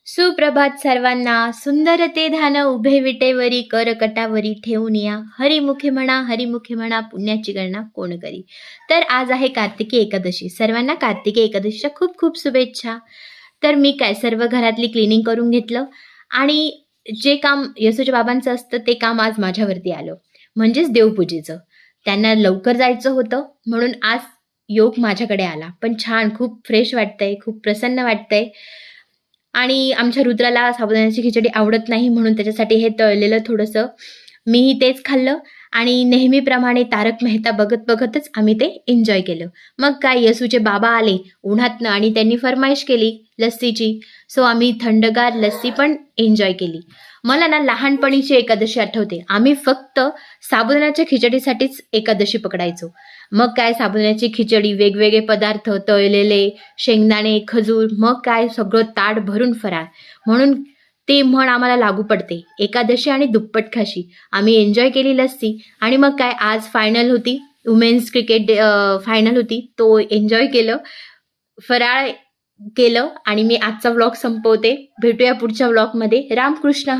सुप्रभात सर्वांना. सुंदर ते ध्यान उभे विटेवरी कर कटावरी ठेवून या. हरिमुखे म्हणा पुण्याची गणना कोण करी. तर आज आहे कार्तिकी एकादशी. सर्वांना कार्तिकी एकादशीच्या खूप खूप शुभेच्छा. तर मी काय सर्व घरातली क्लिनिंग करून घेतलं आणि जे काम येसूच्या बाबांचं असतं ते काम आज माझ्यावरती आलं, म्हणजेच देवपूजेचं. त्यांना लवकर जायचं होतं म्हणून आज योग माझ्याकडे आला. पण छान, खूप फ्रेश वाटतंय, खूप प्रसन्न वाटतंय. आणि आमच्या रुद्राला साबुदाण्याची खिचडी आवडत नाही म्हणून त्याच्यासाठी हे तळलेलं थोडंसं मीही तेच खाल्लं आणि नेहमीप्रमाणे तारक मेहता बघत बघतच आम्ही ते एन्जॉय केलं. मग काय, येसूचे बाबा आले उन्हातनं आणि त्यांनी फरमाईश केली लस्सीची. सो आम्ही थंडगार लस्सी पण एन्जॉय केली. मला ना लहानपणीची एकादशी आठवते. आम्ही फक्त साबुदाण्याच्या खिचडीसाठीच एकादशी पकडायचो. मग काय, साबुदाण्याची खिचडी, वेगवेगळे पदार्थ, तळलेले शेंगदाणे, खजूर, मग काय सगळं ताट भरून फराळ. म्हणून ते म्हण आम्हाला लागू पडते, एकादशी आणि दुप्पट खाशी. आम्ही एन्जॉय केली लस्सी आणि मग काय, आज फायनल होती, वुमेन्स क्रिकेट फायनल होती, तो एन्जॉय केलं, फराळ केलं आणि मी आजचा व्लॉग संपवते. भेटूया पुढच्या व्लॉगमध्ये. रामकृष्ण.